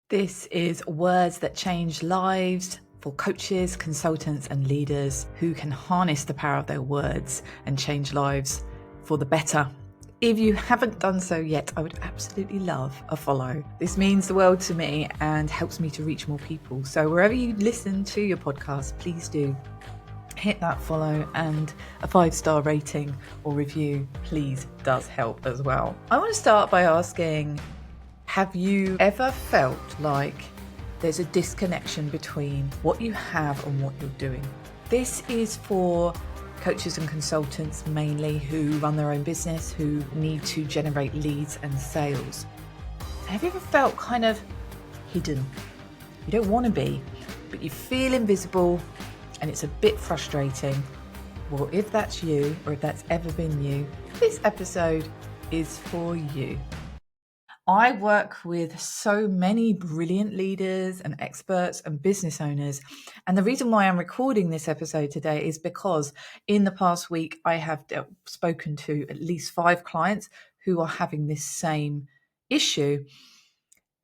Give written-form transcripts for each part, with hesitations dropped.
This is Words That Change Lives for coaches, consultants, and leaders who can harness the power of their words and change lives for the better. If you haven't done so yet, I would absolutely love a follow. This means the world to me and helps me to reach more people. So wherever you listen to your podcast, please do hit that follow, and a 5-star rating or review please does help as well. I want to start by asking, have you ever felt like there's a disconnection between what you have and what you're doing? This is for coaches and consultants mainly who run their own business, who need to generate leads and sales. Have you ever felt kind of hidden? You don't want to be, but you feel invisible and it's a bit frustrating. Well, if that's you, or if that's ever been you, this episode is for you. I work with so many brilliant leaders and experts and business owners. And the reason why I'm recording this episode today is because in the past week, I have spoken to at least 5 clients who are having this same issue,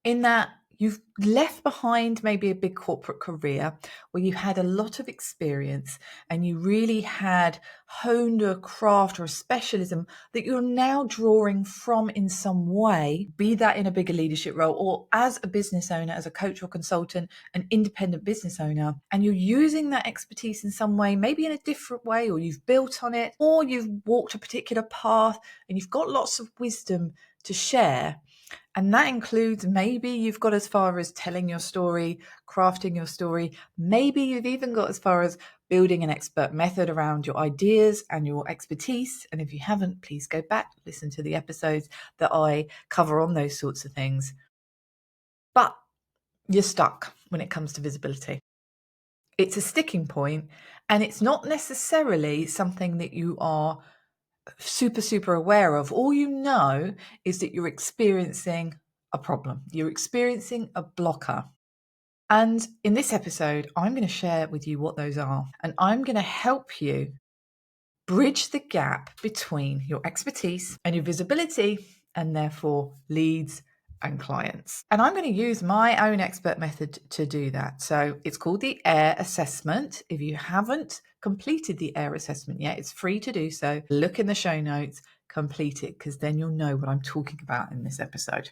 in that you've left behind maybe a big corporate career where you had a lot of experience and you really had honed a craft or a specialism that you're now drawing from in some way, be that in a bigger leadership role or as a business owner, as a coach or consultant, an independent business owner, and you're using that expertise in some way, maybe in a different way, or you've built on it, or you've walked a particular path and you've got lots of wisdom to share. And that includes maybe you've got as far as telling your story, crafting your story. Maybe you've even got as far as building an expert method around your ideas and your expertise. And if you haven't, please go back, listen to the episodes that I cover on those sorts of things. But you're stuck when it comes to visibility. It's a sticking point, and it's not necessarily something that you are super aware of. All you know is that you're experiencing a problem. You're experiencing a blocker. And in this episode, I'm going to share with you what those are. And I'm going to help you bridge the gap between your expertise and your visibility, and therefore leads and clients. And I'm going to use my own expert method to do that. So it's called the AIR assessment. If you haven't completed the AIR assessment yet, it's free to do so. Look in the show notes, complete it, because then you'll know what I'm talking about in this episode.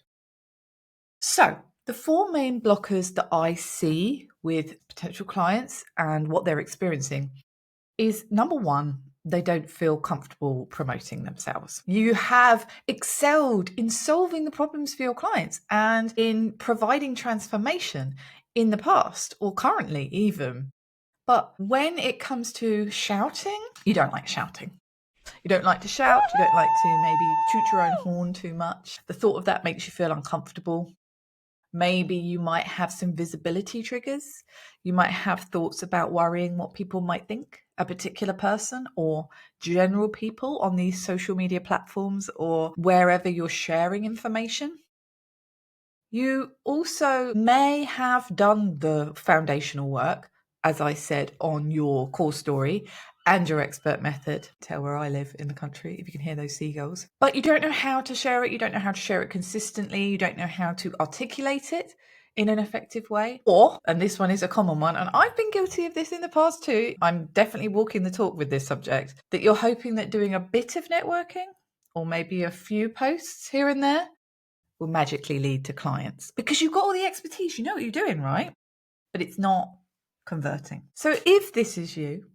So the 4 main blockers that I see with potential clients and what they're experiencing is, number 1, they don't feel comfortable promoting themselves. You have excelled in solving the problems for your clients and in providing transformation in the past or currently even. But when it comes to shouting, you don't like shouting. You don't like to shout. You don't like to maybe toot your own horn too much. The thought of that makes you feel uncomfortable. Maybe you might have some visibility triggers. You might have thoughts about worrying what people might think, a particular person or general people on these social media platforms or wherever you're sharing information. You also may have done the foundational work, as I said, on your core story and your expert method. Tell where I live in the country, if you can hear those seagulls. But you don't know how to share it. You don't know how to share it consistently. You don't know how to articulate it in an effective way. Or, and this one is a common one, and I've been guilty of this in the past too, I'm definitely walking the talk with this subject, that you're hoping that doing a bit of networking or maybe a few posts here and there will magically lead to clients because you've got all the expertise, you know what you're doing, right? But it's not converting. So if this is you,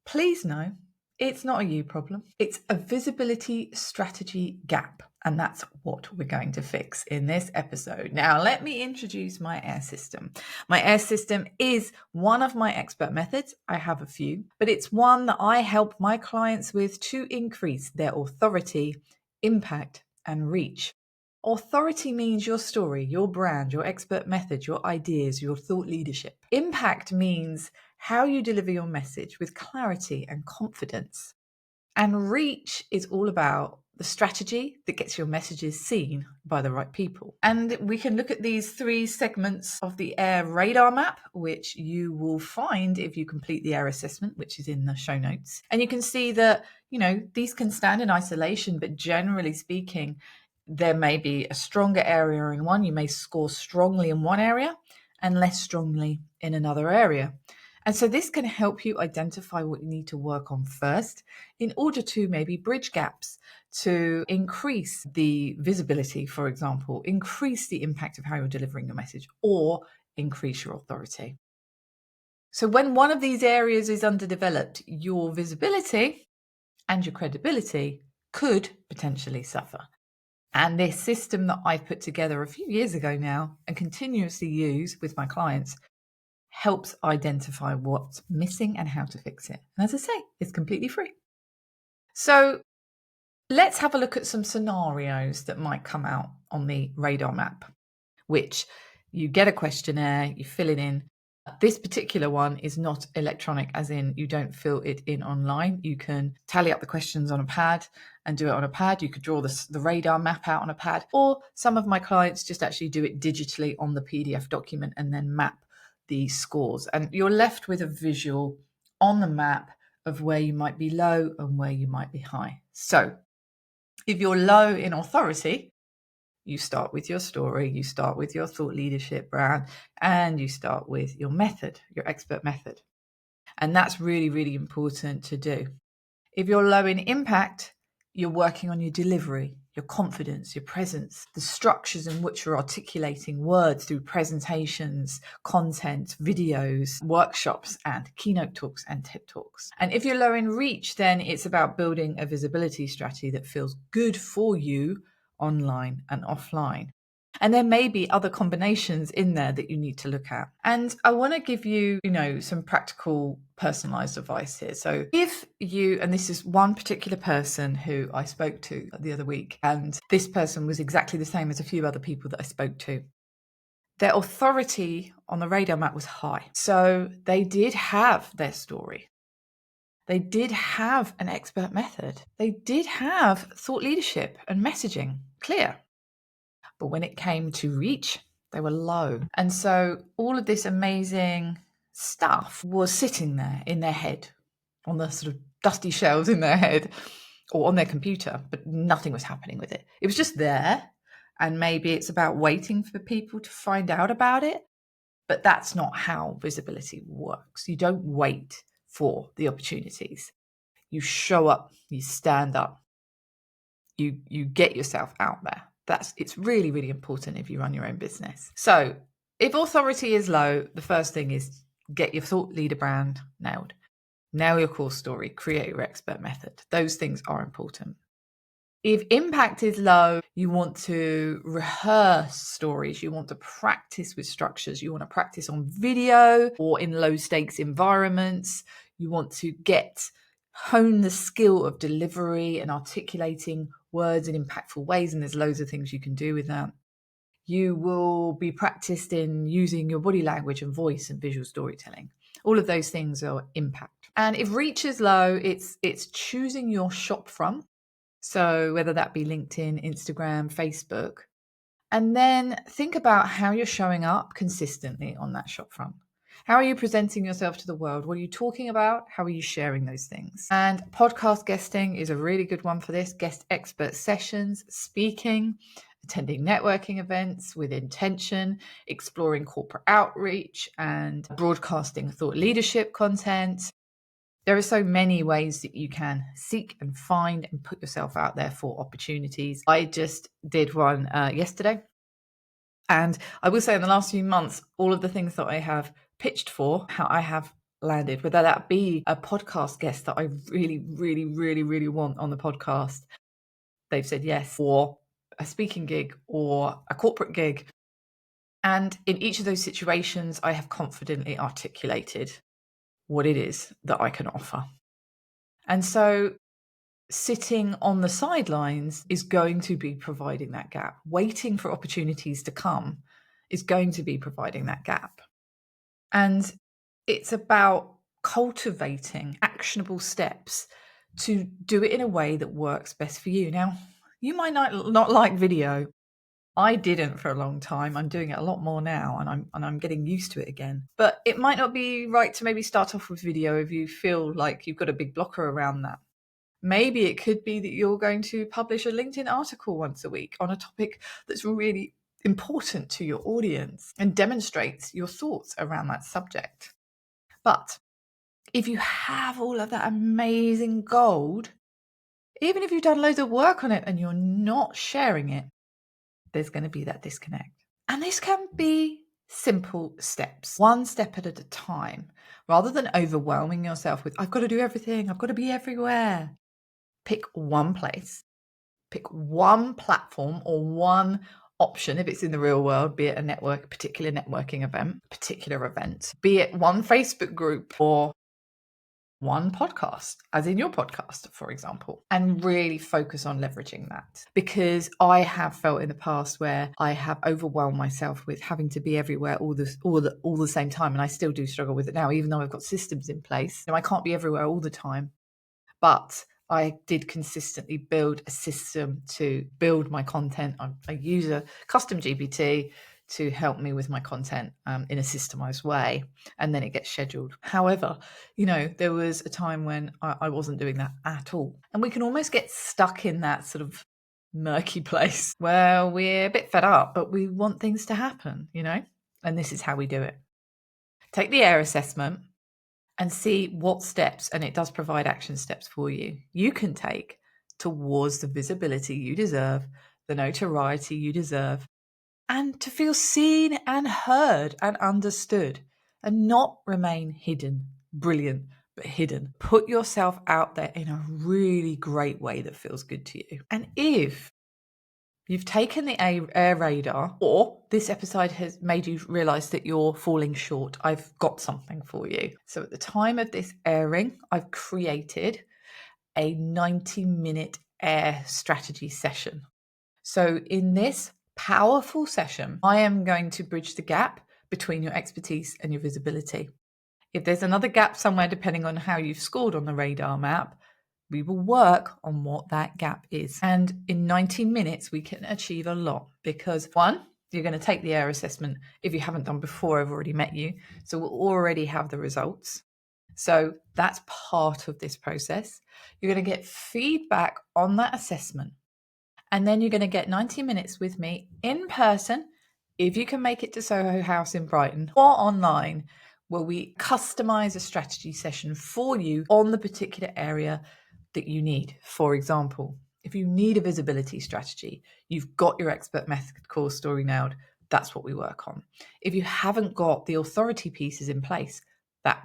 please know it's not a you problem. It's a visibility strategy gap. And that's what we're going to fix in this episode. Now, let me introduce my AIR system. My AIR system is one of my expert methods. I have a few, but it's one that I help my clients with to increase their authority, impact, and reach. Authority means your story, your brand, your expert method, your ideas, your thought leadership. Impact means how you deliver your message with clarity and confidence. And reach is all about the strategy that gets your messages seen by the right people. And we can look at these 3 segments of the AIR radar map, which you will find if you complete the AIR assessment, which is in the show notes. And you can see that, these can stand in isolation, but generally speaking, There may be a stronger area in one. You may score strongly in one area and less strongly in another area. And so this can help you identify what you need to work on first in order to maybe bridge gaps, to increase the visibility, for example, increase the impact of how you're delivering your message, or increase your authority. So when one of these areas is underdeveloped, your visibility and your credibility could potentially suffer. And this system that I've put together a few years ago now and continuously use with my clients helps identify what's missing and how to fix it. And as I say, it's completely free. So let's have a look at some scenarios that might come out on the radar map, which you get a questionnaire, you fill it in. This particular one is not electronic, as in you don't fill it in online. You can tally up the questions on a pad and do it on a pad. You could draw the radar map out on a pad, or some of my clients just actually do it digitally on the PDF document and then map the scores. And you're left with a visual on the map of where you might be low and where you might be high. So if you're low in authority, you start with your story, you start with your thought leadership brand, and you start with your method, your expert method. And that's really, really important to do. If you're low in impact, you're working on your delivery, your confidence, your presence, the structures in which you're articulating words through presentations, content, videos, workshops, and keynote talks and TED Talks. And if you're low in reach, then it's about building a visibility strategy that feels good for you online and offline. And there may be other combinations in there that you need to look at. And I want to give you, some practical personalized advice here. So if you, and this is one particular person who I spoke to the other week, and this person was exactly the same as a few other people that I spoke to. Their authority on the radar map was high. So they did have their story. They did have an expert method. They did have thought leadership and messaging clear. But when it came to reach, they were low. And so all of this amazing stuff was sitting there in their head, on the sort of dusty shelves in their head or on their computer, but nothing was happening with it. It was just there. And maybe it's about waiting for people to find out about it. But that's not how visibility works. You don't wait for the opportunities. You show up, you stand up, you get yourself out there. It's really, really important if you run your own business. So if authority is low, the first thing is get your thought leader brand nailed. Nail your core story, create your expert method. Those things are important. If impact is low, you want to rehearse stories. You want to practice with structures. You want to practice on video or in low stakes environments. You want to hone the skill of delivery and articulating words in impactful ways. And there's loads of things you can do with that. You will be practiced in using your body language and voice and visual storytelling. All of those things are impact. And if reach is low, it's choosing your shop front. So whether that be LinkedIn, Instagram, Facebook, and then think about how you're showing up consistently on that shop front. How are you presenting yourself to the world? What are you talking about? How are you sharing those things? And podcast guesting is a really good one for this. Guest expert sessions, speaking, attending networking events with intention, exploring corporate outreach, and broadcasting thought leadership content. There are so many ways that you can seek and find and put yourself out there for opportunities. I just did one yesterday. And I will say in the last few months, all of the things that I have pitched for, how I have landed, whether that be a podcast guest that I really, really, really, really want on the podcast, they've said yes, or a speaking gig or a corporate gig. And in each of those situations, I have confidently articulated what it is that I can offer. And so sitting on the sidelines is going to be providing that gap. Waiting for opportunities to come is going to be providing that gap. And it's about cultivating actionable steps to do it in a way that works best for you. Now, you might not like video. I didn't for a long time. I'm doing it a lot more now, and I'm getting used to it again. But it might not be right to maybe start off with video if you feel like you've got a big blocker around that. Maybe it could be that you're going to publish a LinkedIn article once a week on a topic that's really important to your audience and demonstrates your thoughts around that subject. But if you have all of that amazing gold, even if you've done loads of work on it and you're not sharing it, there's going to be that disconnect. And this can be simple steps, one step at a time, rather than overwhelming yourself with, I've got to do everything, I've got to be everywhere. Pick one place, pick one platform or one option if it's in the real world, be it a particular networking event, be it one Facebook group or one podcast, as in your podcast, for example, and really focus on leveraging that. Because I have felt in the past where I have overwhelmed myself with having to be everywhere all the same time. And I still do struggle with it now, even though I've got systems in place. I can't be everywhere all the time. But I did consistently build a system to build my content. I use a custom GPT to help me with my content in a systemized way, and then it gets scheduled. However, there was a time when I wasn't doing that at all. And we can almost get stuck in that sort of murky place where we're a bit fed up, but we want things to happen, and this is how we do it. Take the AIR assessment and see what steps, and it does provide action steps for you can take towards the visibility you deserve, the notoriety you deserve, and to feel seen and heard and understood and not remain hidden. Brilliant, but hidden. Put yourself out there in a really great way that feels good to you. And if you've taken the AIR radar, or this episode has made you realize that you're falling short, I've got something for you. So at the time of this airing, I've created a 90-minute AIR strategy session. So in this powerful session, I am going to bridge the gap between your expertise and your visibility. If there's another gap somewhere, depending on how you've scored on the radar map, we will work on what that gap is. And in 90 minutes, we can achieve a lot because one, you're going to take the AIR assessment. If you haven't done before, I've already met you. So we'll already have the results. So that's part of this process. You're going to get feedback on that assessment. And then you're going to get 90 minutes with me in person, if you can make it to Soho House in Brighton, or online, where we customize a strategy session for you on the particular area that you need. For example, if you need a visibility strategy, you've got your expert method core story nailed, that's what we work on. If you haven't got the authority pieces in place, that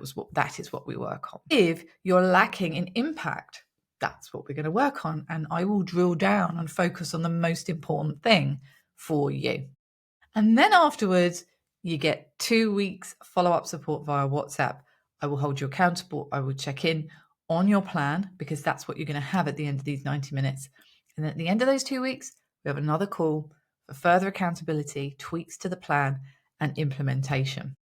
is what we work on. If you're lacking in impact, that's what we're going to work on. And I will drill down and focus on the most important thing for you. And then afterwards, you get 2 weeks follow-up support via WhatsApp. I will hold you accountable. I will check in on your plan because that's what you're going to have at the end of these 90 minutes. And at the end of those 2 weeks, we have another call for further accountability, tweaks to the plan, and implementation.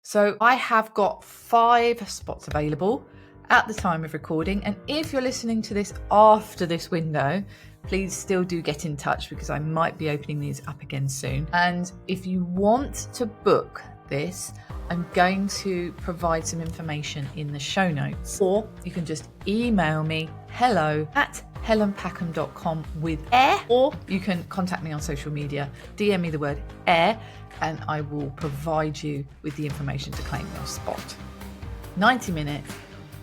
So I have got 5 spots available at the time of recording. And if you're listening to this after this window, please still do get in touch because I might be opening these up again soon. And if you want to book this, I'm going to provide some information in the show notes, or you can just email me hello@helenpackham.com with AIR, or you can contact me on social media, DM me the word AIR, and I will provide you with the information to claim your spot. 90 minutes,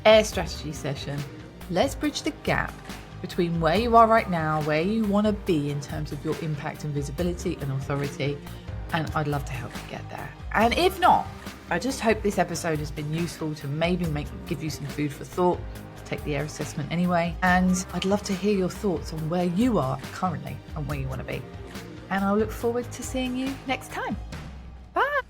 AIR strategy session. Let's bridge the gap between where you are right now, where you want to be in terms of your impact and visibility and authority, and I'd love to help you get there. And if not, I just hope this episode has been useful to maybe give you some food for thought. Take the AIR assessment anyway, and I'd love to hear your thoughts on where you are currently and where you want to be. And I'll look forward to seeing you next time.